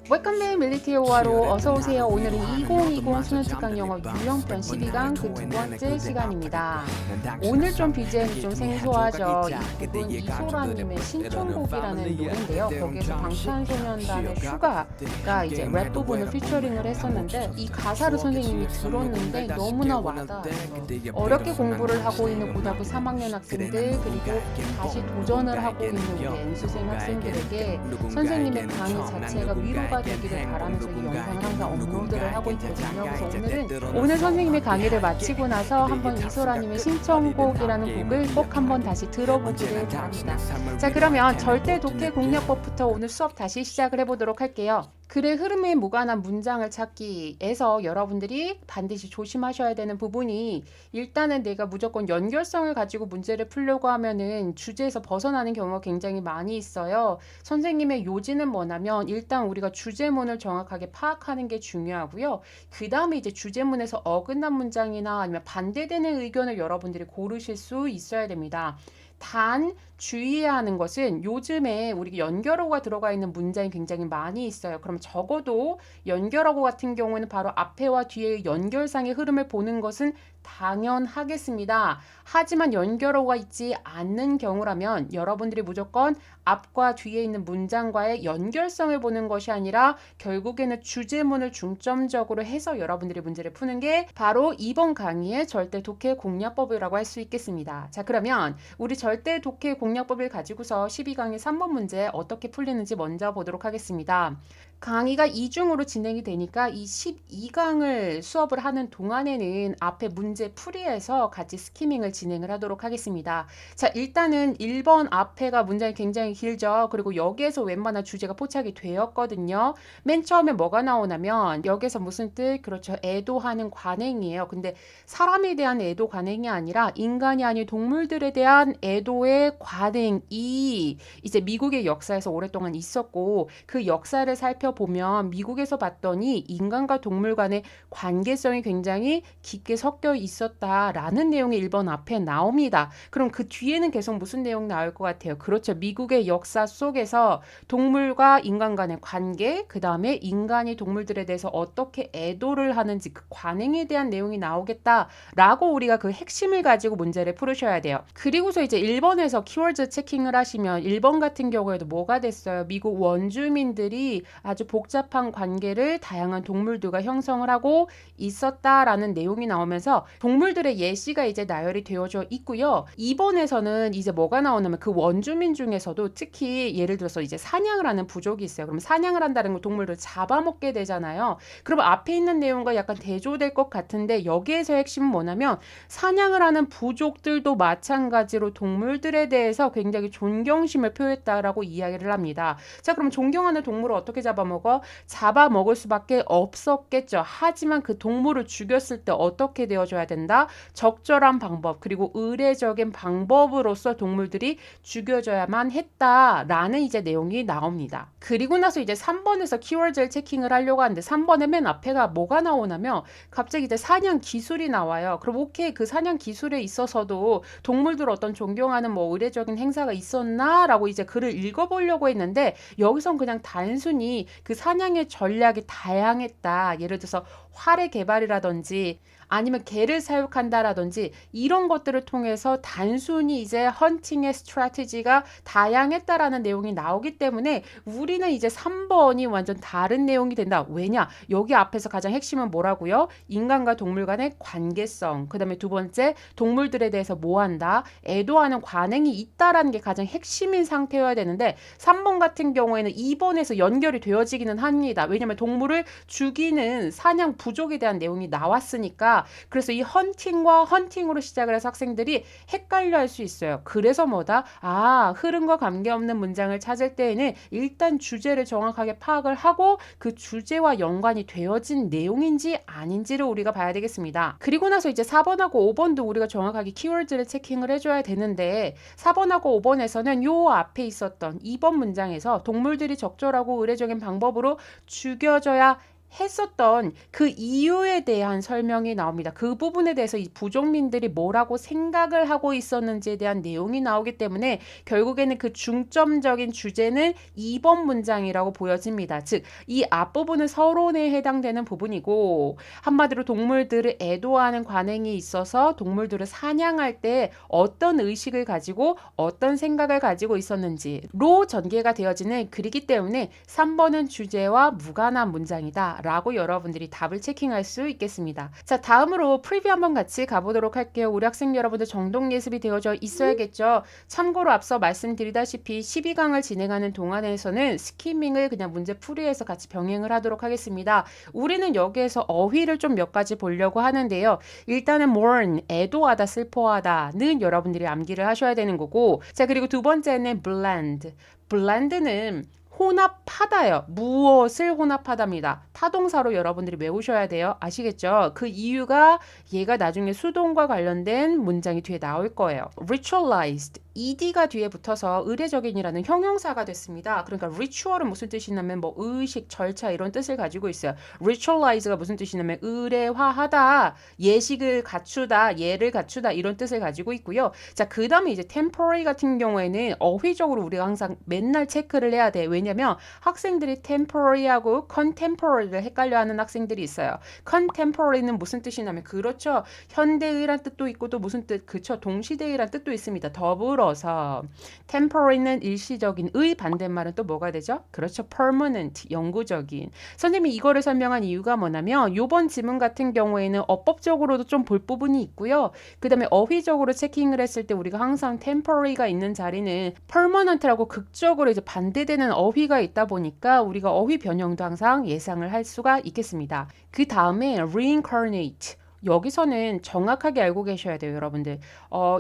웰컴맨 밀리티오와로 어서오세요. 오늘은 2020 수능특강 영어 유형편 12강 그 두 번째 시간입니다. 오늘 좀 BGM이 좀 생소하죠. 이 곡은 이소라님의 신청곡이라는 노래인데요. 거기에서 방탄소년단의 슈가가 이제 랩 부분을 피처링을 했었는데 이 가사를 선생님이 들었는데 너무나 와닿아요. 어렵게 공부를 하고 있는 고등학교 3학년 학생들 그리고 다시 도전을 하고 있는 우리 N수생 학생들에게 선생님의 강의 자체가 위로가 되기를 바라면서 이 영상을 항상 업로드를 하고 있거든요. 그래서 오늘 선생님의 강의를 마치고 나서 한번 이소라님의 신청곡이라는 곡을 꼭 한번 다시 들어보기를 바랍니다. 자, 그러면 절대 독해 공략법부터 오늘 수업 다시 시작을 해보도록 할게요. 글의 흐름에 무관한 문장을 찾기에서 여러분들이 반드시 조심하셔야 되는 부분이 일단은 내가 무조건 연결성을 가지고 문제를 풀려고 하면은 주제에서 벗어나는 경우가 굉장히 많이 있어요. 선생님의 요지는 뭐냐면 일단 우리가 주제문을 정확하게 파악하는 게 중요하고요. 그 다음에 이제 주제문에서 어긋난 문장이나 아니면 반대되는 의견을 여러분들이 고르실 수 있어야 됩니다. 단 주의해야 하는 것은 요즘에 우리 연결어가 들어가 있는 문장이 굉장히 많이 있어요. 그럼 적어도 연결어고 같은 경우에는 바로 앞에와 뒤의 연결상의 흐름을 보는 것은 당연하겠습니다. 하지만 연결어가 있지 않는 경우라면 여러분들이 무조건 앞과 뒤에 있는 문장과의 연결성을 보는 것이 아니라 결국에는 주제문을 중점적으로 해서 여러분들이 문제를 푸는 게 바로 이번 강의의 절대 독해 공략법이라고 할 수 있겠습니다. 자, 그러면 우리 절대 독해 공략법을 가지고서 12강의 3번 문제 어떻게 풀리는지 먼저 보도록 하겠습니다. 강의가 이중으로 진행이 되니까 이 12강을 수업을 하는 동안에는 앞에 문제 풀이에서 같이 스키밍을 진행을 하도록 하겠습니다. 자, 일단은 1번 앞에가 문장이 굉장히 길죠. 그리고 여기에서 웬만한 주제가 포착이 되었거든요. 맨 처음에 뭐가 나오냐면 여기서 무슨 뜻? 그렇죠. 애도하는 관행이에요. 근데 사람에 대한 애도 관행이 아니라 인간이 아닌 동물들에 대한 애도의 관행이 이제 미국의 역사에서 오랫동안 있었고 그 역사를 살펴보면 미국에서 봤더니 인간과 동물 간의 관계성이 굉장히 깊게 섞여 있었다라는 내용이 1번 앞에 나옵니다. 그럼 그 뒤에는 계속 무슨 내용 나올 것 같아요? 그렇죠. 미국의 역사 속에서 동물과 인간 간의 관계, 그 다음에 인간이 동물들에 대해서 어떻게 애도를 하는지 그 관행에 대한 내용이 나오겠다라고 우리가 그 핵심을 가지고 문제를 풀으셔야 돼요. 그리고서 이제 1번에서 키워드 체킹을 하시면 1번 같은 경우에도 뭐가 됐어요? 미국 원주민들이 아주 복잡한 관계를 다양한 동물들과 형성을 하고 있었다라는 내용이 나오면서 동물들의 예시가 이제 나열이 되어져 있고요. 2번에서는 이제 뭐가 나오냐면 그 원주민 중에서도 특히 예를 들어서 이제 사냥을 하는 부족이 있어요. 그럼 사냥을 한다는 건 동물들을 잡아먹게 되잖아요. 그럼 앞에 있는 내용과 약간 대조될 것 같은데 여기에서 핵심은 뭐냐면 사냥을 하는 부족들도 마찬가지로 동물들에 대해서 굉장히 존경심을 표했다라고 이야기를 합니다. 자, 그럼 존경하는 동물을 어떻게 잡아먹어? 잡아먹을 수밖에 없었겠죠. 하지만 그 동물을 죽였을 때 어떻게 되어줘야 된다? 적절한 방법 그리고 의례적인 방법으로서 동물들이 죽여져야만 했다라는 이제 내용이 나옵니다. 그리고 나서 이제 3번에서 키워드를 체킹을 하려고 하는데 3번의 맨 앞에가 뭐가 나오냐면 갑자기 이제 사냥 기술이 나와요. 그럼 오케이, 그 사냥 기술에 있어서도 동물들 어떤 존경하는 뭐 의례적인 행사가 있었나라고 이제 글을 읽어보려고 했는데 여기선 그냥 단순히 그 사냥의 전략이 다양했다. 예를 들어서 활의 개발이라든지 아니면 개를 사육한다라든지 이런 것들을 통해서 단순히 이제 헌팅의 스트래티지가 다양했다라는 내용이 나오기 때문에 우리는 이제 3번이 완전 다른 내용이 된다. 왜냐? 여기 앞에서 가장 핵심은 뭐라고요? 인간과 동물 간의 관계성. 그 다음에 두 번째, 동물들에 대해서 뭐 한다? 애도하는 관행이 있다라는 게 가장 핵심인 상태여야 되는데 3번 같은 경우에는 2번에서 연결이 되어지기는 합니다. 왜냐하면 동물을 죽이는 사냥 부족에 대한 내용이 나왔으니까 그래서 이 헌팅과 헌팅으로 시작을 해서 학생들이 헷갈려 할 수 있어요. 그래서 뭐다? 흐름과 관계없는 문장을 찾을 때에는 일단 주제를 정확하게 파악을 하고 그 주제와 연관이 되어진 내용인지 아닌지를 우리가 봐야 되겠습니다. 그리고 나서 이제 4번하고 5번도 우리가 정확하게 키워드를 체킹을 해줘야 되는데 4번하고 5번에서는 요 앞에 있었던 2번 문장에서 동물들이 적절하고 의례적인 방법으로 죽여져야 했었던 그 이유에 대한 설명이 나옵니다. 그 부분에 대해서 이 부족민들이 뭐라고 생각을 하고 있었는지에 대한 내용이 나오기 때문에 결국에는 그 중점적인 주제는 2번 문장이라고 보여집니다. 즉, 이 앞부분은 서론에 해당되는 부분이고 한마디로 동물들을 애도하는 관행이 있어서 동물들을 사냥할 때 어떤 의식을 가지고 어떤 생각을 가지고 있었는지로 전개가 되어지는 글이기 때문에 3번은 주제와 무관한 문장이다 라고 여러분들이 답을 체킹할 수 있겠습니다. 자, 다음으로 프리뷰 한번 같이 가보도록 할게요. 우리 학생 여러분들 정독 예습이 되어져 있어야겠죠. 참고로 앞서 말씀드리다시피 12강을 진행하는 동안에서는 스키밍을 그냥 문제 풀이해서 같이 병행을 하도록 하겠습니다. 우리는 여기에서 어휘를 좀 몇 가지 보려고 하는데요. 일단은 mourn, 애도하다, 슬퍼하다는 여러분들이 암기를 하셔야 되는 거고, 자, 그리고 두 번째는 blend. blend는 혼합하다요. 무엇을 혼합하답니다. 타동사로 여러분들이 외우셔야 돼요. 아시겠죠? 그 이유가 얘가 나중에 수동과 관련된 문장이 뒤에 나올 거예요. ritualized. ed가 뒤에 붙어서 의례적인이라는 형용사가 됐습니다. 그러니까 ritual은 무슨 뜻이냐면 뭐 의식, 절차 이런 뜻을 가지고 있어요. ritualize가 무슨 뜻이냐면 의례화하다, 예식을 갖추다, 예를 갖추다 이런 뜻을 가지고 있고요. 자, 그 다음에 이제 temporary 같은 경우에는 어휘적으로 우리가 항상 맨날 체크를 해야 돼. 왜냐면 학생들이 temporary하고 contemporary를 헷갈려하는 학생들이 있어요. contemporary는 무슨 뜻이냐면 그렇죠. 현대의란 뜻도 있고 또 무슨 뜻, 그쵸. 동시대의란 뜻도 있습니다. 더불어서 temporary는 일시적인, 의 반대말은 또 뭐가 되죠? 그렇죠. permanent, 영구적인. 선생님이 이거를 설명한 이유가 뭐냐면 이번 지문 같은 경우에는 어법적으로도 좀 볼 부분이 있고요. 그 다음에 어휘적으로 체킹을 했을 때 우리가 항상 temporary가 있는 자리는 permanent라고 극적으로 이제 반대되는 어휘가 있다 보니까 우리가 어휘 변형도 항상 예상을 할 수가 있겠습니다. 그 다음에 reincarnate. 여기서는 정확하게 알고 계셔야 돼요, 여러분들.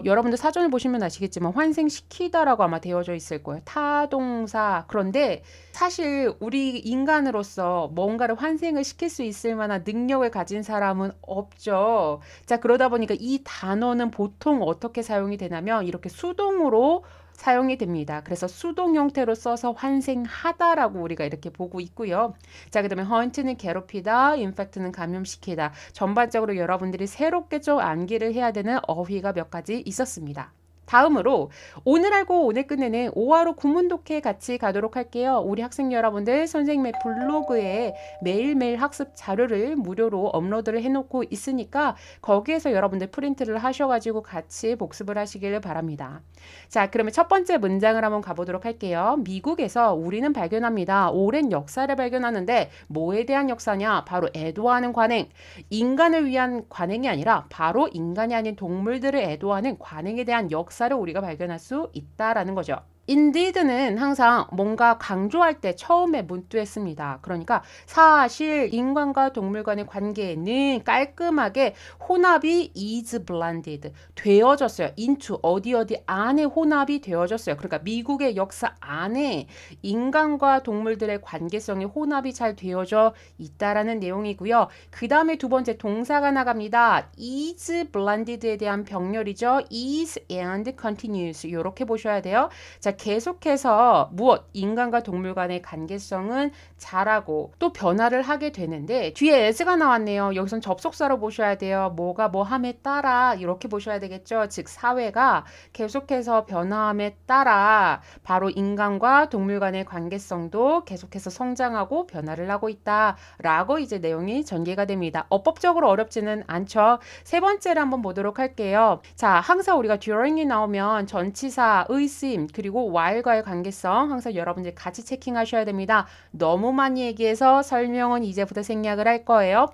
여러분들 사전을 보시면 아시겠지만 환생시키다라고 아마 되어져 있을 거예요. 타동사. 그런데 사실 우리 인간으로서 뭔가를 환생을 시킬 수 있을 만한 능력을 가진 사람은 없죠. 자, 그러다 보니까 이 단어는 보통 어떻게 사용이 되냐면 이렇게 수동으로 사용이 됩니다. 그래서 수동 형태로 써서 환생하다라고 우리가 이렇게 보고 있고요. 자, 그 다음에 hunt는 괴롭히다, infect는 감염시키다. 전반적으로 여러분들이 새롭게 좀 암기를 해야 되는 어휘가 몇 가지 있었습니다. 다음으로 오늘 알고 오늘 끝내는 5화로 구문독해 같이 가도록 할게요. 우리 학생 여러분들 선생님의 블로그에 매일매일 학습 자료를 무료로 업로드를 해놓고 있으니까 거기에서 여러분들 프린트를 하셔가지고 같이 복습을 하시길 바랍니다. 자, 그러면 첫 번째 문장을 한번 가보도록 할게요. 미국에서 우리는 발견합니다. 오랜 역사를 발견하는데 뭐에 대한 역사냐? 바로 애도하는 관행. 인간을 위한 관행이 아니라 바로 인간이 아닌 동물들을 애도하는 관행에 대한 역사를 우리가 발견할 수 있다라는 거죠. indeed는 항상 뭔가 강조할 때 처음에 문두했습니다. 그러니까 사실 인간과 동물 간의 관계에는 깔끔하게 혼합이 is blended 되어졌어요. into 어디 안에 혼합이 되어졌어요. 그러니까 미국의 역사 안에 인간과 동물들의 관계성이 혼합이 잘 되어져 있다라는 내용이고요. 그 다음에 두 번째 동사가 나갑니다. is blended에 대한 병렬이죠. is and continues 이렇게 보셔야 돼요. 자, 계속해서 무엇? 인간과 동물 간의 관계성은 자라고 또 변화를 하게 되는데 뒤에 as가 나왔네요. 여기선 접속사로 보셔야 돼요. 뭐가 뭐함에 따라 이렇게 보셔야 되겠죠. 즉 사회가 계속해서 변화함에 따라 바로 인간과 동물 간의 관계성도 계속해서 성장하고 변화를 하고 있다라고 이제 내용이 전개가 됩니다. 어법적으로 어렵지는 않죠. 세 번째를 한번 보도록 할게요. 자, 항상 우리가 during이 나오면 전치사, 의심 그리고 while과의 관계성 항상 여러분들 같이 체킹하셔야 됩니다. 너무 많이 얘기해서 설명은 이제부터 생략을 할 거예요.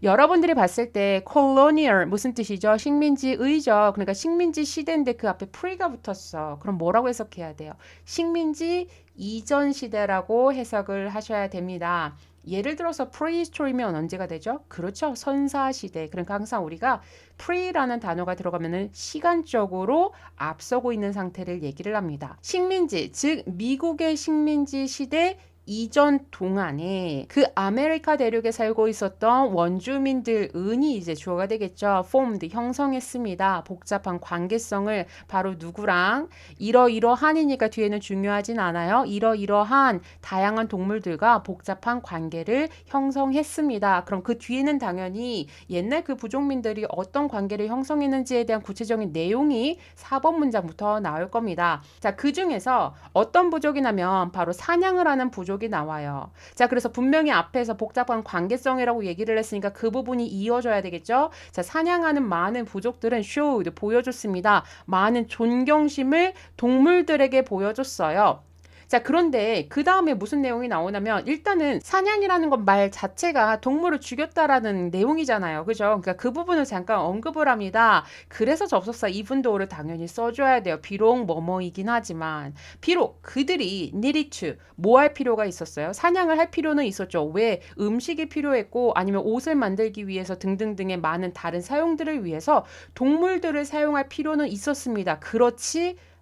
여러분들이 봤을 때 colonial 무슨 뜻이죠? 식민지의죠. 그러니까 식민지 시대인데 그 앞에 pre가 붙었어. 그럼 뭐라고 해석해야 돼요? 식민지 이전 시대라고 해석을 하셔야 됩니다. 예를 들어서 prehistory면 언제가 되죠? 그렇죠. 선사시대. 그러니까 항상 우리가 pre라는 단어가 들어가면은 시간적으로 앞서고 있는 상태를 얘기를 합니다. 식민지, 즉 미국의 식민지 시대 이전 동안에 그 아메리카 대륙에 살고 있었던 원주민들 은이 이제 주어가 되겠죠. formed 형성했습니다. 복잡한 관계성을 바로 누구랑 이러이러한이니까 뒤에는 중요하진 않아요. 이러이러한 다양한 동물들과 복잡한 관계를 형성했습니다. 그럼 그 뒤에는 당연히 옛날 그 부족민들이 어떤 관계를 형성했는지에 대한 구체적인 내용이 4번 문장부터 나올 겁니다. 자, 그 중에서 어떤 부족이냐면 바로 사냥을 하는 부족이 나와요. 자, 그래서 분명히 앞에서 복잡한 관계성이라고 얘기를 했으니까 그 부분이 이어져야 되겠죠. 자, 사냥하는 많은 부족들은 showed 보여줬습니다. 많은 존경심을 동물들에게 보여줬어요. 자, 그런데 그 다음에 무슨 내용이 나오냐면 일단은 사냥이라는 건 말 자체가 동물을 죽였다라는 내용이잖아요. 그죠? 그러니까 그 부분을 잠깐 언급을 합니다. 그래서 접속사 even도를 당연히 써줘야 돼요. 비록 뭐뭐이긴 하지만 비록 그들이 needed to 뭐 할 필요가 있었어요? 사냥을 할 필요는 있었죠. 왜? 음식이 필요했고 아니면 옷을 만들기 위해서 등등등의 많은 다른 사용들을 위해서 동물들을 사용할 필요는 있었습니다.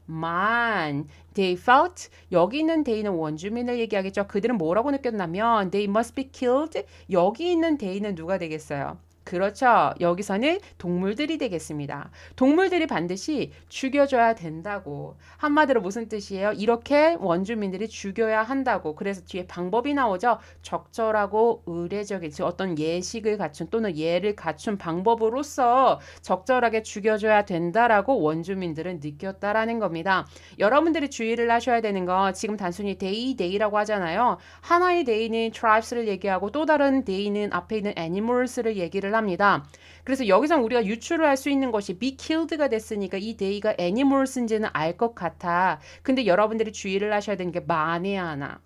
그렇지만 they felt 여기 있는 they는 원주민을 얘기하겠죠. 그들은 뭐라고 느꼈냐면 they must be killed 여기 있는 they는 누가 되겠어요? 그렇죠. 여기서는 동물들이 되겠습니다. 동물들이 반드시 죽여줘야 된다고. 한마디로 무슨 뜻이에요? 이렇게 원주민들이 죽여야 한다고. 그래서 뒤에 방법이 나오죠. 적절하고 의례적인 즉 어떤 예식을 갖춘 또는 예를 갖춘 방법으로서 적절하게 죽여줘야 된다라고 원주민들은 느꼈다라는 겁니다. 여러분들이 주의를 하셔야 되는 건 지금 단순히 day라고 하잖아요. 하나의 day는 tribes를 얘기하고 또 다른 day는 앞에 있는 animals를 얘기를 합니다. 그래서 여기서 우리가 유추를 할 수 있는 것이 be killed가 됐으니까 이 day가 animals인지는 알 것 같아. 근데 여러분들이 주의를 하셔야 되는 게 만에 하나.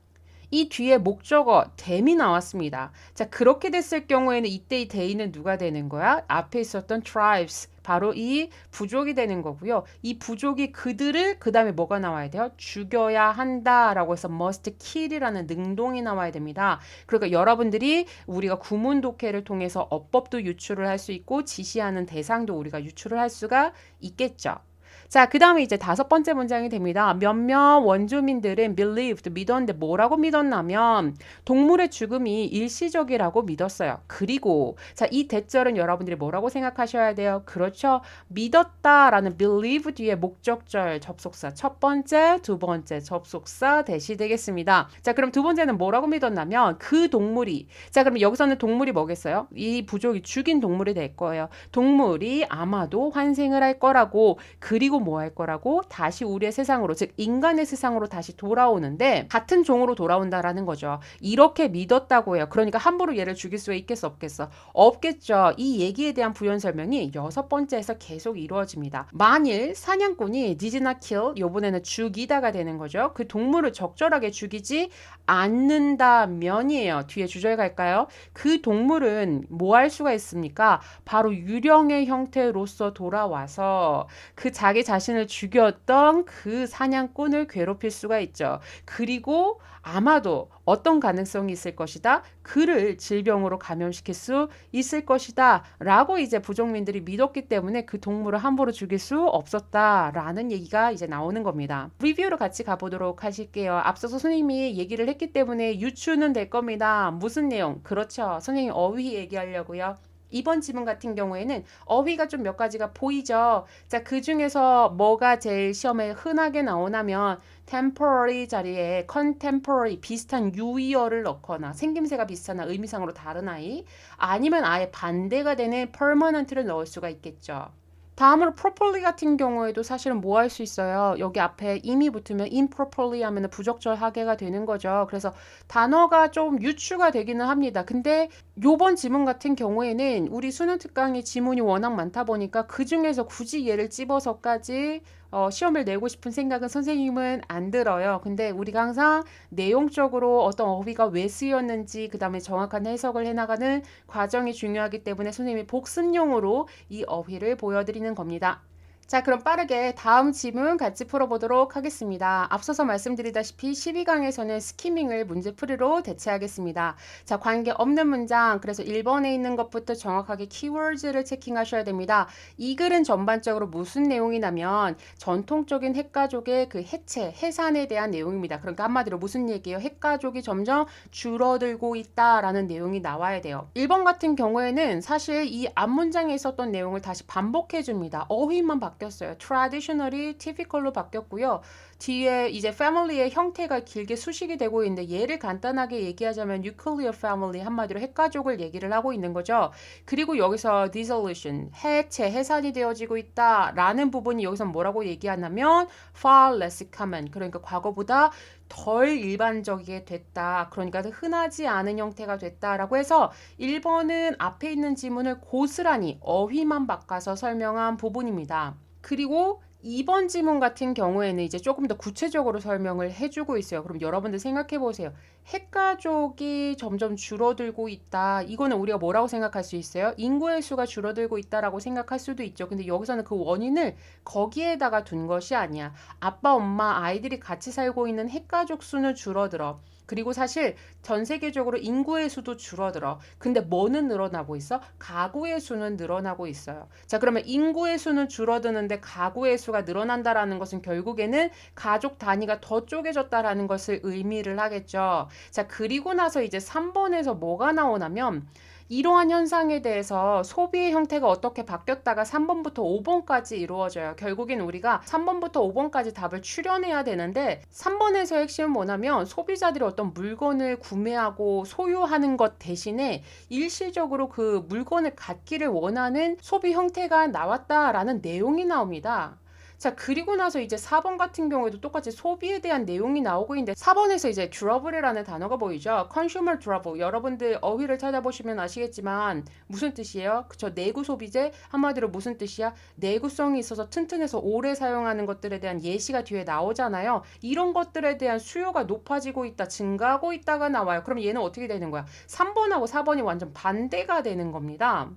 이 뒤에 목적어 them이 나왔습니다. 자, 그렇게 됐을 경우에는 이때 이 they는 누가 되는 거야? 앞에 있었던 tribes. 바로 이 부족이 되는 거고요. 이 부족이 그들을 그 다음에 뭐가 나와야 돼요? 죽여야 한다라고 해서 must kill이라는 능동이 나와야 됩니다. 그러니까 여러분들이 우리가 구문 독해를 통해서 어법도 유추를 할 수 있고 지시하는 대상도 우리가 유추를 할 수가 있겠죠. 자, 그 다음에 이제 5번째 문장이 됩니다. 몇몇 원주민들은 believed, 믿었는데 뭐라고 믿었냐면 동물의 죽음이 일시적이라고 믿었어요. 그리고 자, 이 대절은 여러분들이 뭐라고 생각하셔야 돼요? 그렇죠. 믿었다라는 believe 뒤에 목적절 접속사 첫 번째, 두 번째 접속사 대시 되겠습니다. 자, 그럼 두 번째는 뭐라고 믿었냐면 그 동물이 자, 그럼 여기서는 동물이 뭐겠어요? 이 부족이 죽인 동물이 될 거예요. 동물이 아마도 환생을 할 거라고 그리고 뭐 할 거라고 다시 우리의 세상으로 즉 인간의 세상으로 다시 돌아오는데 같은 종으로 돌아온다라는 거죠. 이렇게 믿었다고 해요. 그러니까 함부로 얘를 죽일 수 있겠어 없겠어? 없겠죠. 이 얘기에 대한 부연 설명이 6번째에서 계속 이루어집니다. 만일 사냥꾼이 did not kill 요번에는 죽이다가 되는 거죠. 그 동물을 적절하게 죽이지 않는다면이에요. 뒤에 주절 갈까요? 그 동물은 뭐 할 수가 있습니까? 바로 유령의 형태로서 돌아와서 그 자기 자신을 죽였던 그 사냥꾼을 괴롭힐 수가 있죠. 그리고 아마도 어떤 가능성이 있을 것이다. 그를 질병으로 감염시킬 수 있을 것이다. 라고 이제 부족민들이 믿었기 때문에 그 동물을 함부로 죽일 수 없었다라는 얘기가 이제 나오는 겁니다. 리뷰로 같이 가보도록 하실게요. 앞서서 선생님이 얘기를 했기 때문에 유추는 될 겁니다. 무슨 내용? 그렇죠. 선생님 어휘 얘기하려고요. 이번 지문 같은 경우에는 어휘가 좀 몇 가지가 보이죠. 자, 그 중에서 뭐가 제일 시험에 흔하게 나오냐면 temporary 자리에 contemporary 비슷한 유의어를 넣거나 생김새가 비슷하나 의미상으로 다른 아이 아니면 아예 반대가 되는 permanent를 넣을 수가 있겠죠. 다음으로 properly 같은 경우에도 사실은 뭐 할 수 있어요? 여기 앞에 임이 붙으면 improperly 하면 부적절 하게가 되는 거죠. 그래서 단어가 좀 유추가 되기는 합니다. 근데 요번 지문 같은 경우에는 우리 수능 특강의 지문이 워낙 많다 보니까 그 중에서 굳이 얘를 집어서까지 시험을 내고 싶은 생각은 선생님은 안 들어요. 근데 우리가 항상 내용적으로 어떤 어휘가 왜 쓰였는지 그 다음에 정확한 해석을 해나가는 과정이 중요하기 때문에 선생님이 복습용으로 이 어휘를 보여드리는 겁니다. 자, 그럼 빠르게 다음 지문 같이 풀어보도록 하겠습니다. 앞서서 말씀드리다시피 12강에서는 스키밍을 문제풀이로 대체하겠습니다. 자, 관계없는 문장, 그래서 1번에 있는 것부터 정확하게 키워드를 체킹하셔야 됩니다. 이 글은 전반적으로 무슨 내용이냐면 전통적인 핵가족의 그 해체, 해산에 대한 내용입니다. 그러니까 한마디로 무슨 얘기예요? 핵가족이 점점 줄어들고 있다라는 내용이 나와야 돼요. 1번 같은 경우에는 사실 이 앞문장에 있었던 내용을 다시 반복해 줍니다. 어휘만 바뀌었어요. traditionally, typical로 바뀌었고요. 뒤에 이제 family의 형태가 길게 수식이 되고 있는데 얘를 간단하게 얘기하자면 nuclear family, 한마디로 핵가족을 얘기를 하고 있는 거죠. 그리고 여기서 dissolution, 해체, 해산이 되어지고 있다라는 부분이 여기서 뭐라고 얘기하냐면 far less common, 그러니까 과거보다 덜 일반적이게 됐다. 그러니까 흔하지 않은 형태가 됐다라고 해서 1번은 앞에 있는 지문을 고스란히 어휘만 바꿔서 설명한 부분입니다. 그리고 2번 지문 같은 경우에는 이제 조금 더 구체적으로 설명을 해주고 있어요. 그럼 여러분들 생각해 보세요. 핵가족이 점점 줄어들고 있다. 이거는 우리가 뭐라고 생각할 수 있어요? 인구의 수가 줄어들고 있다라고 생각할 수도 있죠. 근데 여기서는 그 원인을 거기에다가 둔 것이 아니야. 아빠, 엄마, 아이들이 같이 살고 있는 핵가족 수는 줄어들어. 그리고 사실 전 세계적으로 인구의 수도 줄어들어. 근데 뭐는 늘어나고 있어? 가구의 수는 늘어나고 있어요. 자, 그러면 인구의 수는 줄어드는데 가구의 수가 늘어난다라는 것은 결국에는 가족 단위가 더 쪼개졌다라는 것을 의미를 하겠죠. 자, 그리고 나서 이제 3번에서 뭐가 나오냐면 이러한 현상에 대해서 소비의 형태가 어떻게 바뀌었다가 3번부터 5번까지 이루어져요. 결국엔 우리가 3번부터 5번까지 답을 추려내야 되는데 3번에서 핵심은 뭐냐면 소비자들이 어떤 물건을 구매하고 소유하는 것 대신에 일시적으로 그 물건을 갖기를 원하는 소비 형태가 나왔다라는 내용이 나옵니다. 자, 그리고 나서 이제 4번 같은 경우에도 똑같이 소비에 대한 내용이 나오고 있는데 4번에서 이제 durable이라는 단어가 보이죠. consumer durable. 여러분들 어휘를 찾아보시면 아시겠지만 무슨 뜻이에요? 그쵸? 내구 소비재? 한마디로 무슨 뜻이야? 내구성이 있어서 튼튼해서 오래 사용하는 것들에 대한 예시가 뒤에 나오잖아요. 이런 것들에 대한 수요가 높아지고 있다, 증가하고 있다가 나와요. 그럼 얘는 어떻게 되는 거야? 3번하고 4번이 완전 반대가 되는 겁니다.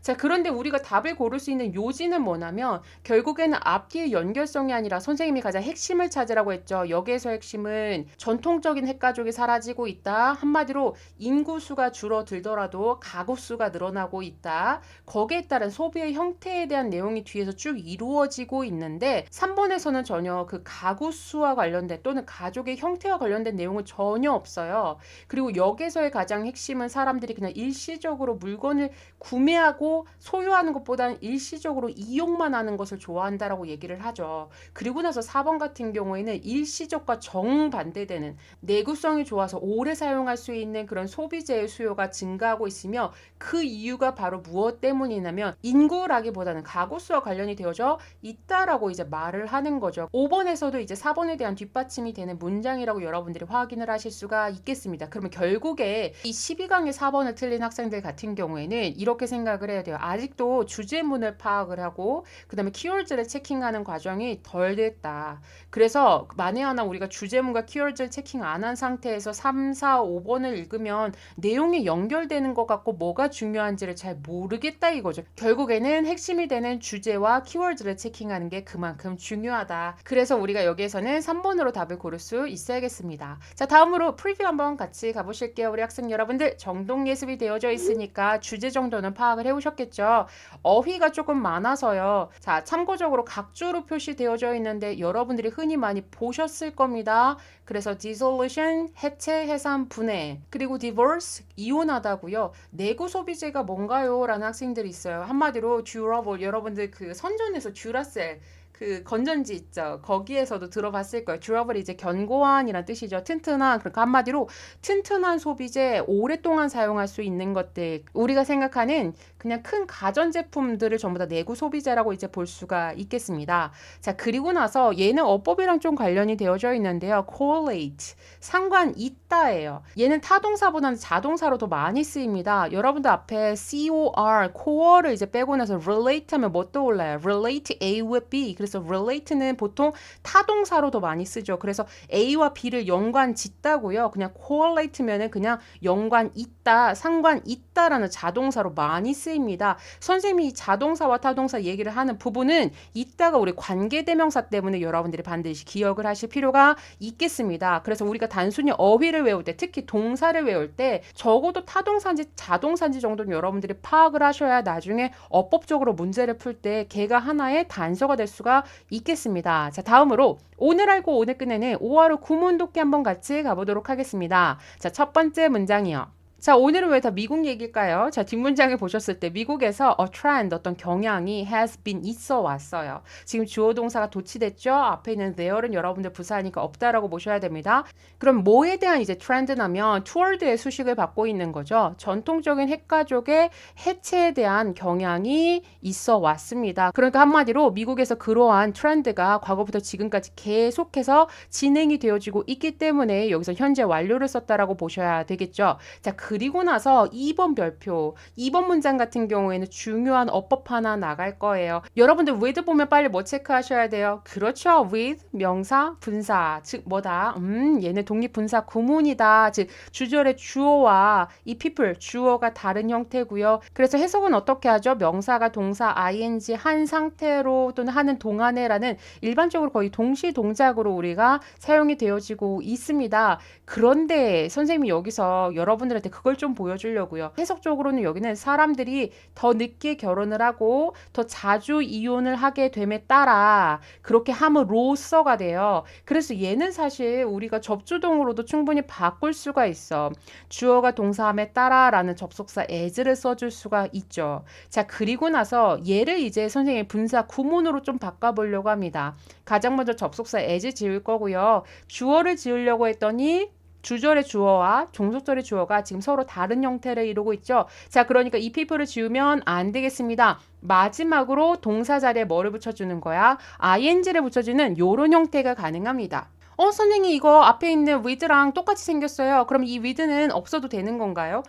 자, 그런데 우리가 답을 고를 수 있는 요지는 뭐냐면 결국에는 앞뒤의 연결성이 아니라 선생님이 가장 핵심을 찾으라고 했죠. 여기에서 핵심은 전통적인 핵가족이 사라지고 있다. 한마디로 인구수가 줄어들더라도 가구수가 늘어나고 있다. 거기에 따른 소비의 형태에 대한 내용이 뒤에서 쭉 이루어지고 있는데 3번에서는 전혀 그 가구수와 관련된 또는 가족의 형태와 관련된 내용은 전혀 없어요. 그리고 여기에서의 가장 핵심은 사람들이 그냥 일시적으로 물건을 구매하고 소유하는 것보다는 일시적으로 이용만 하는 것을 좋아한다라고 얘기를 하죠. 그리고 나서 4번 같은 경우에는 일시적과 정반대되는 내구성이 좋아서 오래 사용할 수 있는 그런 소비재의 수요가 증가하고 있으며 그 이유가 바로 무엇 때문이냐면 인구라기보다는 가구수와 관련이 되어져 있다라고 이제 말을 하는 거죠. 5번에서도 이제 4번에 대한 뒷받침이 되는 문장이라고 여러분들이 확인을 하실 수가 있겠습니다. 그러면 결국에 이 12강의 4번을 틀린 학생들 같은 경우에는 이렇게 생각을 해야 돼요. 아직도 주제문을 파악을 하고 그 다음에 키워드를 체킹하는 과정이 덜 됐다. 그래서 만에 하나 우리가 주제문과 키워드를 체킹 안 한 상태에서 3, 4, 5번을 읽으면 내용이 연결되는 것 같고 뭐가 중요한지를 잘 모르겠다 이거죠. 결국에는 핵심이 되는 주제와 키워드를 체킹하는 게 그만큼 중요하다. 그래서 우리가 여기에서는 3번으로 답을 고를 수 있어야겠습니다. 자, 다음으로 프리뷰 한번 같이 가보실게요. 우리 학생 여러분들 정독 예습이 되어져 있으니까 주제 정도는 파악을 해오셨겠죠. 어휘가 조금 많아서요. 자, 참고적으로 각조로 표시되어져 있는데 여러분들이 흔히 많이 보셨을 겁니다. 그래서 dissolution, 해체, 해산, 분해, 그리고 divorce, 이혼하다고요. 내구 소비재가 뭔가요? 라는 학생들이 있어요. 한마디로 durable, 여러분들 그 선전에서 듀라셀 그 건전지 있죠. 거기에서도 들어봤을 거예요. durable 이제 견고한이란 뜻이죠. 튼튼한. 그러니까 한마디로 튼튼한 소비재, 오랫동안 사용할 수 있는 것들. 우리가 생각하는 그냥 큰 가전제품들을 전부 다 내구 소비재라고 이제 볼 수가 있겠습니다. 자, 그리고 나서 얘는 어법이랑 좀 관련이 되어져 있는데요. correlate, 상관 있다예요. 얘는 타동사보다는 자동사로 더 많이 쓰입니다. 여러분들 앞에 COR, core를 이제 빼고 나서 relate 하면 뭐 떠올라요? relate A with B. 그래서 relate는 보통 타동사로 더 많이 쓰죠. 그래서 A와 B를 연관 짓다고요. 그냥 correlate면은 그냥 연관 있다, 상관 있다라는 자동사로 많이 쓰입니다. 선생님이 자동사와 타동사 얘기를 하는 부분은 이따가 우리 관계대명사 때문에 여러분들이 반드시 기억을 하실 필요가 있겠습니다. 그래서 우리가 단순히 어휘를 외울 때, 특히 동사를 외울 때 적어도 타동사인지 자동사인지 정도는 여러분들이 파악을 하셔야 나중에 어법적으로 문제를 풀 때 걔가 하나의 단서가 될 수가 있겠습니다. 자, 다음으로 오늘 알고 오늘 끝내는 5화로 구문 돕기 한번 같이 가보도록 하겠습니다. 자, 첫 번째 문장이요. 자, 오늘은 왜 다 미국 얘기일까요? 자, 뒷문장을 보셨을 때 미국에서 a trend, 어떤 경향이 has been 있어 왔어요. 지금 주어 동사가 도치됐죠? 앞에 있는 there는 여러분들 부사하니까 없다라고 보셔야 됩니다. 그럼 뭐에 대한 이제 트렌드냐면 toward의 수식을 받고 있는 거죠. 전통적인 핵가족의 해체에 대한 경향이 있어 왔습니다. 그러니까 한마디로 미국에서 그러한 트렌드가 과거부터 지금까지 계속해서 진행이 되어지고 있기 때문에 여기서 현재 완료를 썼다라고 보셔야 되겠죠. 자, 그리고 나서 2번 별표, 2번 문장 같은 경우에는 중요한 어법 하나 나갈 거예요. 여러분들 with 보면 빨리 뭐 체크하셔야 돼요? 그렇죠. with, 명사, 분사. 즉 뭐다? 얘는 독립분사 구문이다. 즉 주절의 주어와 이 people, 주어가 다른 형태고요. 그래서 해석은 어떻게 하죠? 명사가 동사 ing 한 상태로 또는 하는 동안에라는 일반적으로 거의 동시 동작으로 우리가 사용이 되어지고 있습니다. 그런데 선생님이 여기서 여러분들한테 그걸 좀 보여주려고요. 해석적으로는 여기는 사람들이 더 늦게 결혼을 하고 더 자주 이혼을 하게 됨에 따라 그렇게 함으로써가 돼요. 그래서 얘는 사실 우리가 접주동으로도 충분히 바꿀 수가 있어. 주어가 동사함에 따라라는 접속사 as를 써줄 수가 있죠. 자, 그리고 나서 얘를 이제 선생님이 분사 구문으로 좀 바꿔보려고 합니다. 가장 먼저 접속사 as 지을 거고요. 주어를 지으려고 했더니 주절의 주어와 종속절의 주어가 지금 서로 다른 형태를 이루고 있죠. 자, 그러니까 이 people를 지우면 안 되겠습니다. 마지막으로 동사 자리에 뭐를 붙여주는 거야? ing를 붙여주는 요런 형태가 가능합니다. 선생님 이거 앞에 있는 with랑 똑같이 생겼어요. 그럼 이 with는 없어도 되는 건가요?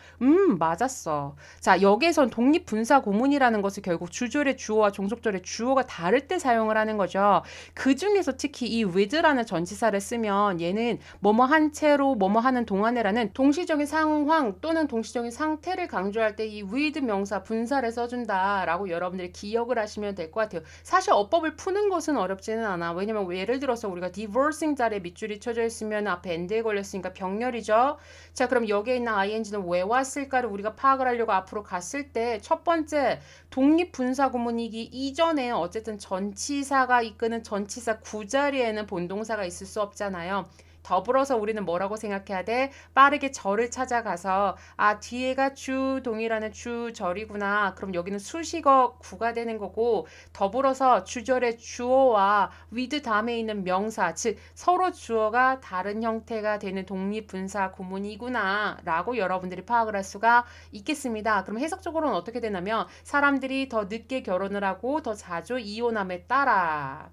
맞았어. 자, 여기에선 독립분사 구문이라는 것을 결국 주절의 주어와 종속절의 주어가 다를 때 사용을 하는 거죠. 그 중에서 특히 이 with라는 전치사를 쓰면 얘는 뭐뭐 한 채로 뭐뭐 하는 동안에라는 동시적인 상황 또는 동시적인 상태를 강조할 때 이 with 명사 분사를 써준다라고 여러분들이 기억을 하시면 될 것 같아요. 사실 어법을 푸는 것은 어렵지는 않아. 왜냐면 예를 들어서 우리가 divorcing 자리에 밑줄이 쳐져 있으면 앞에 end에 걸렸으니까 병렬이죠. 자, 그럼 여기에 있는 ing는 왜 왔을까를 우리가 파악을 하려고 앞으로 갔을 때 첫 번째 독립분사 구문이기 이전에 어쨌든 전치사가 이끄는 전치사 구자리에는 본동사가 있을 수 없잖아요. 더불어서 우리는 뭐라고 생각해야 돼? 빠르게 절을 찾아가서 뒤에가 주동이라는 주절이구나. 그럼 여기는 수식어 구가 되는 거고 더불어서 주절의 주어와 with 다음에 있는 명사 즉 서로 주어가 다른 형태가 되는 독립분사 구문이구나 라고 여러분들이 파악을 할 수가 있겠습니다. 그럼 해석적으로는 어떻게 되냐면 사람들이 더 늦게 결혼을 하고 더 자주 이혼함에 따라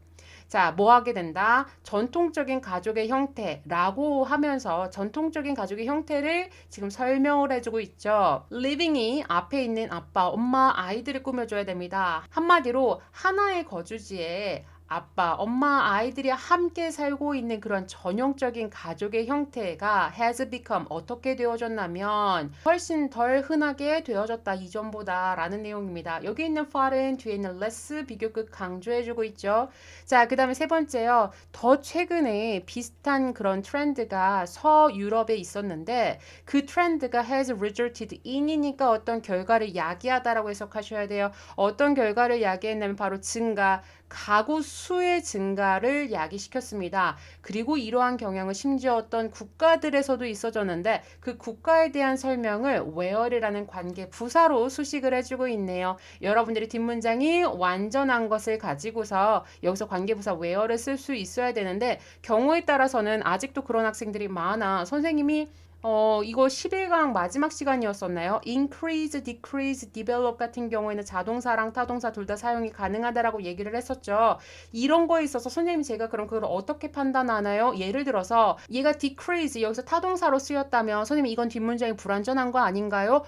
자, 뭐 하게 된다? 전통적인 가족의 형태라고 하면서 전통적인 가족의 형태를 지금 설명을 해주고 있죠. living이 앞에 있는 아빠, 엄마, 아이들을 꾸며줘야 됩니다. 한마디로 하나의 거주지에 아빠, 엄마, 아이들이 함께 살고 있는 그런 전형적인 가족의 형태가 has become 어떻게 되어졌냐면 훨씬 덜 흔하게 되어졌다 이전보다 라는 내용입니다. 여기 있는 far은 뒤에 있는 less 비교급 강조해주고 있죠. 자, 그 다음에 세 번째요. 더 최근에 비슷한 그런 트렌드가 서유럽에 있었는데 그 트렌드가 has resulted in이니까 어떤 결과를 야기하다라고 해석하셔야 돼요. 어떤 결과를 야기했냐면 바로 증가, 가구 수의 증가를 야기시켰습니다. 그리고 이러한 경향은 심지어 어떤 국가들에서도 있어졌는데 그 국가에 대한 설명을 where이라는 관계 부사로 수식을 해주고 있네요. 여러분들이 뒷문장이 완전한 것을 가지고서 여기서 관계부사 where를 쓸 수 있어야 되는데 경우에 따라서는 아직도 그런 학생들이 많아. 선생님이 이거 11강 마지막 시간이었었나요? increase, decrease, develop 같은 경우에는 자동사랑 타동사 둘 다 사용이 가능하다라고 얘기를 했었죠. 이런 거에 있어서 선생님이 제가 그럼 그걸 어떻게 판단하나요? 예를 들어서 얘가 decrease 여기서 타동사로 쓰였다면 선생님 이건 뒷문장이 불완전한 거 아닌가요?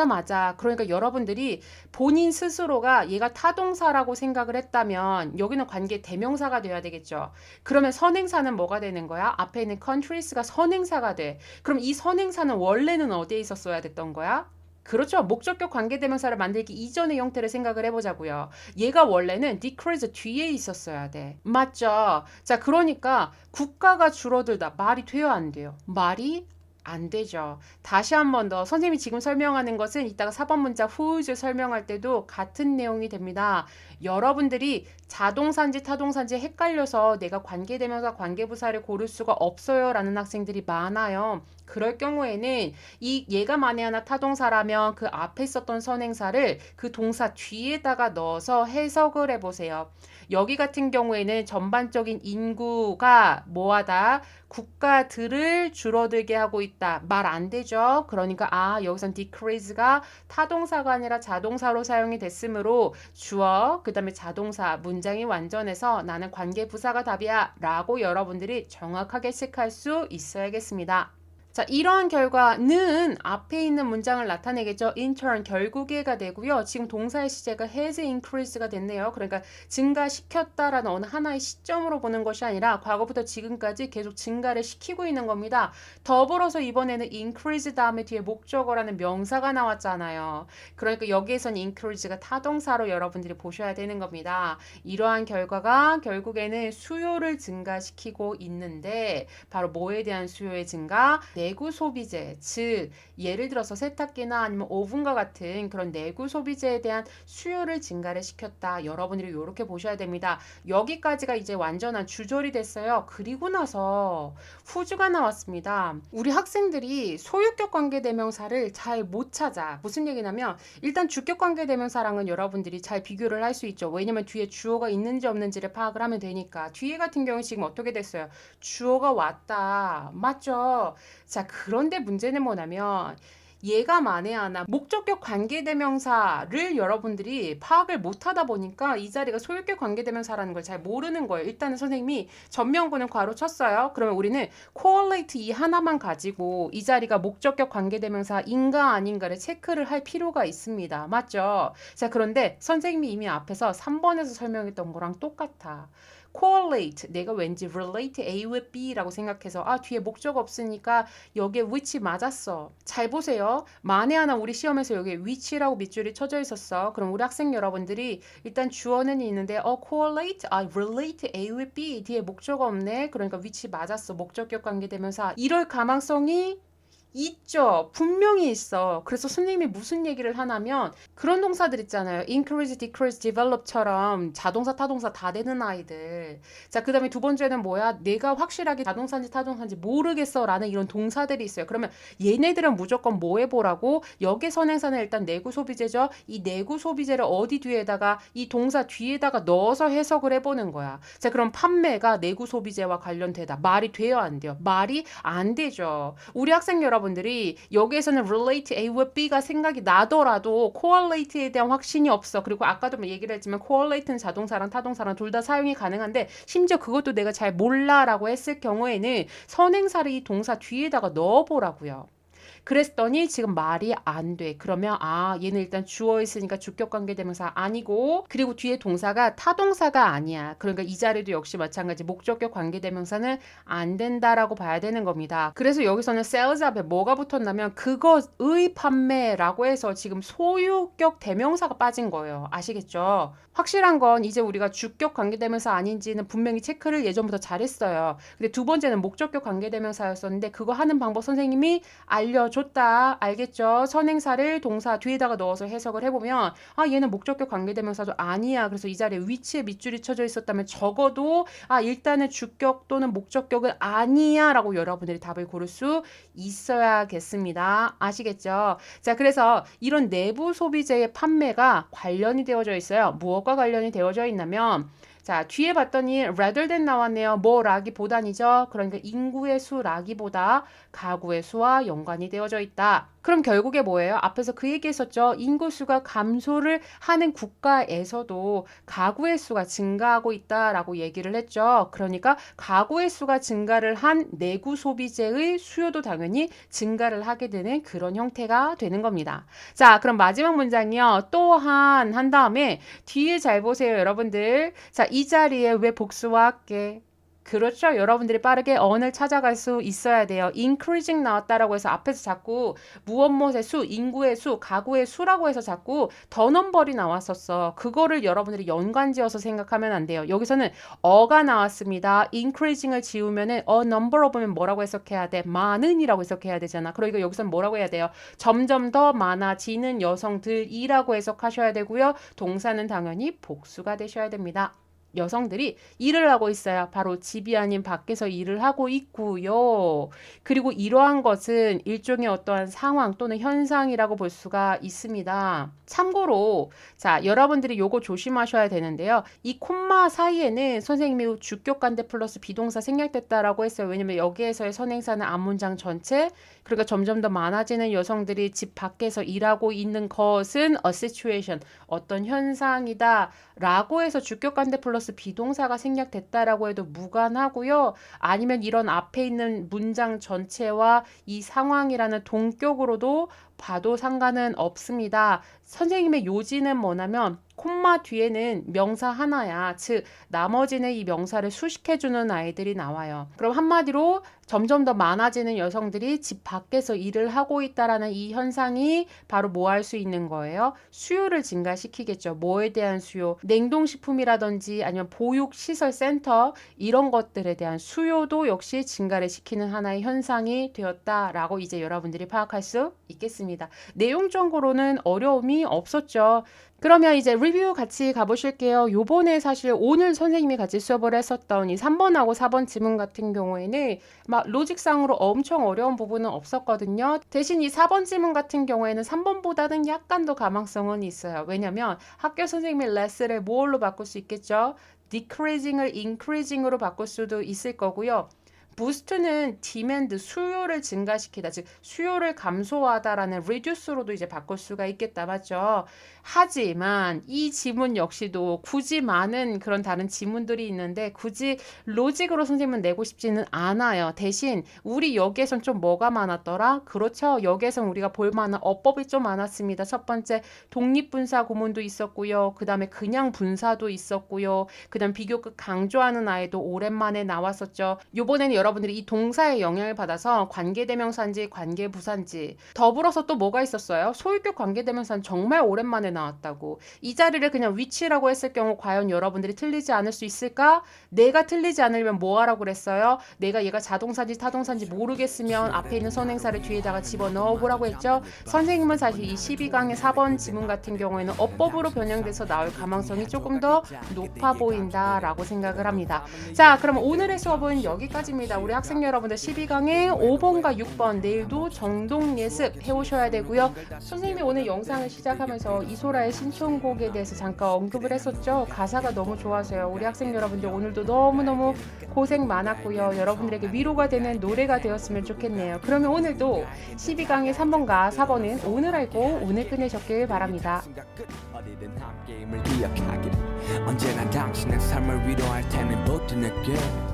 맞아. 그러니까 여러분들이 본인 스스로가 얘가 타동사라고 생각을 했다면 여기는 관계 대명사가 돼야 되겠죠. 그러면 선행사는 뭐가 되는 거야? 앞에 있는 countries가 선행사가 돼. 그럼 이 선행사는 원래는 어디에 있었어야 됐던 거야? 그렇죠. 목적격 관계대명사를 만들기 이전의 형태를 생각을 해보자고요. 얘가 원래는 decrease 뒤에 있었어야 돼. 맞죠? 자, 그러니까 국가가 줄어들다. 말이 돼요, 안 돼요? 말이 안 되죠. 다시 한 번 더. 선생님이 지금 설명하는 것은 이따가 4번 문자 whose 설명할 때도 같은 내용이 됩니다. 여러분들이 자동사인지 타동사인지 헷갈려서 내가 관계대명사 관계부사를 고를 수가 없어요 라는 학생들이 많아요. 그럴 경우에는 얘가 만에 하나 타동사라면 그 앞에 있었던 선행사를 그 동사 뒤에다가 넣어서 해석을 해보세요. 여기 같은 경우에는 전반적인 인구가 뭐하다? 국가들을 줄어들게 하고 있다. 말 안 되죠? 그러니까 여기선 decrease가 타동사가 아니라 자동사로 사용이 됐으므로 주어, 그 다음에 자동사, 문장이 완전해서 나는 관계부사가 답이야 라고 여러분들이 정확하게 체크할 수 있어야겠습니다. 자, 이러한 결과는 앞에 있는 문장을 나타내겠죠. in turn 결국에가 되고요. 지금 동사의 시제가 has increased가 됐네요. 그러니까 증가시켰다라는 어느 하나의 시점으로 보는 것이 아니라 과거부터 지금까지 계속 증가를 시키고 있는 겁니다. 더불어서 이번에는 increase 다음에 뒤에 목적어라는 명사가 나왔잖아요. 그러니까 여기에선 increase가 타동사로 여러분들이 보셔야 되는 겁니다. 이러한 결과가 결국에는 수요를 증가시키고 있는데 바로 뭐에 대한 수요의 증가? 내구 소비재, 즉 예를 들어서 세탁기나 아니면 오븐과 같은 그런 내구 소비재에 대한 수요를 증가를 시켰다. 여러분들이 이렇게 보셔야 됩니다. 여기까지가 이제 완전한 주절이 됐어요. 그리고 나서 후주가 나왔습니다. 우리 학생들이 소유격 관계대명사를 잘 못 찾아. 무슨 얘기냐면 일단 주격 관계대명사랑은 여러분들이 잘 비교를 할 수 있죠. 왜냐면 뒤에 주어가 있는지 없는지를 파악을 하면 되니까. 뒤에 같은 경우에 지금 어떻게 됐어요? 주어가 왔다. 맞죠? 자, 그런데 문제는 뭐냐면 얘가 만에 하나 목적격 관계대명사를 여러분들이 파악을 못하다 보니까 이 자리가 소유격 관계대명사라는 걸 잘 모르는 거예요. 일단은 선생님이 전명구는 괄호 쳤어요. 그러면 우리는 correlate 이 하나만 가지고 이 자리가 목적격 관계대명사인가 아닌가를 체크를 할 필요가 있습니다. 맞죠? 자, 그런데 선생님이 이미 앞에서 3번에서 설명했던 거랑 똑같아. correlate 내가 왠지 relate A with B라고 생각해서 뒤에 목적 없으니까 여기에 which 맞았어. 잘 보세요. 만에 하나 우리 시험에서 여기에 which라고 밑줄이 쳐져 있었어. 그럼 우리 학생 여러분들이 일단 주어는 있는데 correlate relate A with B 뒤에 목적 없네. 그러니까 which 맞았어. 목적격 관계대명사 이럴 가망성이 있죠. 분명히 있어. 그래서 선생님이 무슨 얘기를 하냐면 그런 동사들 있잖아요. increase, decrease, develop처럼 자동사, 타동사 다 되는 아이들. 자, 그 다음에 두 번째는 뭐야? 내가 확실하게 자동사인지 타동사인지 모르겠어 라는 이런 동사들이 있어요. 그러면 얘네들은 무조건 뭐 해보라고? 여기 선행사는 일단 내구 소비재죠. 이 내구 소비재를 어디 뒤에다가 이 동사 뒤에다가 넣어서 해석을 해보는 거야. 자, 그럼 판매가 내구 소비재와 관련되다. 말이 돼요? 안 돼요? 말이 안 되죠. 우리 학생 여러분들이 여기에서는 relate A with B가 생각이 나더라도 correlate에 대한 확신이 없어. 그리고 아까도 얘기를 했지만 correlate는 자동사랑 타동사랑 둘 다 사용이 가능한데 심지어 그것도 내가 잘 몰라라고 했을 경우에는 선행사를 이 동사 뒤에다가 넣어보라고요. 그랬더니 지금 말이 안 돼. 그러면 얘는 일단 주어 있으니까 주격 관계대명사 아니고 그리고 뒤에 동사가 타동사가 아니야. 그러니까 이 자리도 역시 마찬가지 목적격 관계대명사는 안 된다라고 봐야 되는 겁니다. 그래서 여기서는 sales 앞에 뭐가 붙었냐면 그것의 판매라고 해서 지금 소유격 대명사가 빠진 거예요. 아시겠죠? 확실한 건 이제 우리가 주격 관계대명사 아닌지는 분명히 체크를 예전부터 잘했어요. 근데 두 번째는 목적격 관계대명사였었는데 그거 하는 방법 선생님이 알려줬다. 알겠죠? 선행사를 동사 뒤에다가 넣어서 해석을 해보면 얘는 목적격 관계대명사도 아니야. 그래서 이 자리에 위치에 밑줄이 쳐져 있었다면 적어도 일단은 주격 또는 목적격은 아니야 라고 여러분들이 답을 고를 수 있어야겠습니다. 아시겠죠? 자, 그래서 이런 내부 소비재의 판매가 관련이 되어져 있어요. 무엇과 관련이 되어져 있냐면 자, 뒤에 봤더니 rather than 나왔네요. 뭐라기보다니죠. 그러니까 인구의 수라기보다 가구의 수와 연관이 되어져 있다. 그럼 결국에 뭐예요? 앞에서 그 얘기했었죠. 인구수가 감소를 하는 국가에서도 가구의 수가 증가하고 있다라고 얘기를 했죠. 그러니까 가구의 수가 증가를 한 내구 소비재의 수요도 당연히 증가를 하게 되는 그런 형태가 되는 겁니다. 자, 그럼 마지막 문장이요. 또한 한 다음에 뒤에 잘 보세요, 여러분들. 자, 이 자리에 왜 복수와 함께 그렇죠. 여러분들이 빠르게 언을 찾아갈 수 있어야 돼요. increasing 나왔다라고 해서 앞에서 자꾸 무엇무엇의 수, 인구의 수, 가구의 수라고 해서 자꾸 더 넘버리 나왔었어. 그거를 여러분들이 연관지어서 생각하면 안 돼요. 여기서는 어가 나왔습니다. increasing을 지우면은 a number of면 뭐라고 해석해야 돼? 많은이라고 해석해야 되잖아. 그러니까 여기서는 뭐라고 해야 돼요? 점점 더 많아지는 여성들이라고 해석하셔야 되고요. 동사는 당연히 복수가 되셔야 됩니다. 여성들이 일을 하고 있어요. 바로 집이 아닌 밖에서 일을 하고 있고요. 그리고 이러한 것은 일종의 어떠한 상황 또는 현상이라고 볼 수가 있습니다. 참고로 자, 여러분들이 요거 조심하셔야 되는데요. 이 콤마 사이에는 선생님이 주격관대 플러스 비동사 생략됐다라고 했어요. 왜냐면 여기에서의 선행사는 앞문장 전체 그러니까 점점 더 많아지는 여성들이 집 밖에서 일하고 있는 것은 a situation, 어떤 현상이다 라고 해서 주격관대 플러스 비동사가 생략됐다라고 해도 무관하고요. 아니면 이런 앞에 있는 문장 전체와 이 상황이라는 동격으로도 봐도 상관은 없습니다. 선생님의 요지는 뭐냐면 콤마 뒤에는 명사 하나야. 즉 나머지는 이 명사를 수식해주는 아이들이 나와요. 그럼 한마디로 점점 더 많아지는 여성들이 집 밖에서 일을 하고 있다라는 이 현상이 바로 뭐 할 수 있는 거예요? 수요를 증가시키겠죠. 뭐에 대한 수요? 냉동식품이라든지 아니면 보육시설 센터 이런 것들에 대한 수요도 역시 증가를 시키는 하나의 현상이 되었다라고 이제 여러분들이 파악할 수 있겠습니다. 내용적으로는 어려움이 없었죠. 그러면 이제 리뷰 같이 가보실게요. 요번에 사실 오늘 선생님이 같이 수업을 했었던 이 3번하고 4번 지문 같은 경우에는 막 로직상으로 엄청 어려운 부분은 없었거든요. 대신 이 4번 지문 같은 경우에는 3번보다는 약간 더 가망성은 있어요. 왜냐면 학교 선생님의 less를 뭘로 바꿀 수 있겠죠? decreasing을 increasing으로 바꿀 수도 있을 거고요. 부스트는 demand, 수요를 증가시키다, 즉 수요를 감소하다라는 reduce로도 이제 바꿀 수가 있겠다, 맞죠? 하지만 이 지문 역시도 굳이 많은 그런 다른 지문들이 있는데 굳이 로직으로 선생님은 내고 싶지는 않아요. 대신 우리 여기에선 좀 뭐가 많았더라? 그렇죠. 여기에선 우리가 볼 만한 어법이 좀 많았습니다. 첫 번째 독립분사 구문도 있었고요. 그 다음에 그냥 분사도 있었고요. 그 다음 비교급 강조하는 아이도 오랜만에 나왔었죠. 요번에는 여러분들이 이 동사의 영향을 받아서 관계대명사인지 관계부사인지 더불어서 또 뭐가 있었어요? 소유격 관계대명사는 정말 오랜만에 나왔다고. 이 자리를 그냥 위치라고 했을 경우 과연 여러분들이 틀리지 않을 수 있을까? 내가 틀리지 않으려면 뭐 하라고 그랬어요? 내가 얘가 자동사인지 타동사인지 모르겠으면 앞에 있는 선행사를 뒤에다가 집어넣어 보라고 했죠. 선생님은 사실 이 12강의 4번 지문 같은 경우에는 어법으로 변형돼서 나올 가망성이 조금 더 높아 보인다라고 생각을 합니다. 자, 그럼 오늘의 수업은 여기까지입니다. 우리 학생 여러분들 12강의 5번과 6번 내일도 정동 예습 해오셔야 되고요. 선생님이 오늘 영상을 시작하면서 이소라의 신청곡에 대해서 잠깐 언급을 했었죠. 가사가 너무 좋아서요. 우리 학생 여러분들 오늘도 너무너무 고생 많았고요. 여러분들에게 위로가 되는 노래가 되었으면 좋겠네요. 그러면 오늘도 12강의 3번과 4번은 오늘 알고 오늘 끝내셨길 바랍니다. 언제나 당신의 삶을 위로할 테는 모든 느낌